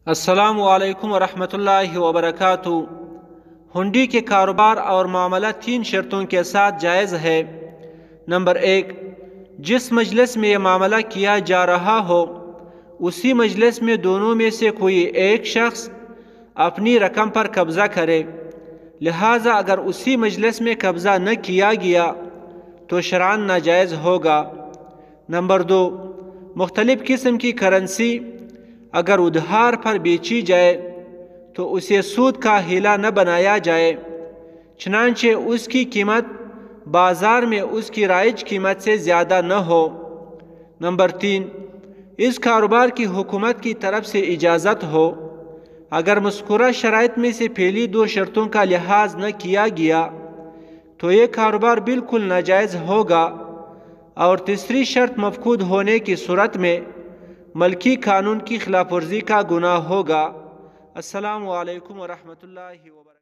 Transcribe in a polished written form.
السلام علیکم ورحمۃ اللہ وبرکاتہ۔ ہنڈی کے کاروبار اور معاملہ 3 شرطوں کے ساتھ جائز ہے۔ نمبر 1، جس مجلس میں یہ معاملہ کیا جا رہا ہو اسی مجلس میں دونوں میں سے کوئی ایک شخص اپنی رقم پر قبضہ کرے، لہٰذا اگر اسی مجلس میں قبضہ نہ کیا گیا تو شرعاً ناجائز ہوگا۔ نمبر 2، مختلف قسم کی کرنسی اگر ادھار پر بیچی جائے تو اسے سود کا ہیلہ نہ بنایا جائے، چنانچہ اس کی قیمت بازار میں اس کی رائج قیمت سے زیادہ نہ ہو۔ نمبر 3، اس کاروبار کی حکومت کی طرف سے اجازت ہو۔ اگر مذکورہ شرائط میں سے پہلی 2 شرطوں کا لحاظ نہ کیا گیا تو یہ کاروبار بالکل ناجائز ہوگا، اور تیسری شرط مفقود ہونے کی صورت میں ملکی قانون کی خلاف ورزی کا گناہ ہوگا۔ السلام علیکم ورحمۃ اللہ وبرکاتہ۔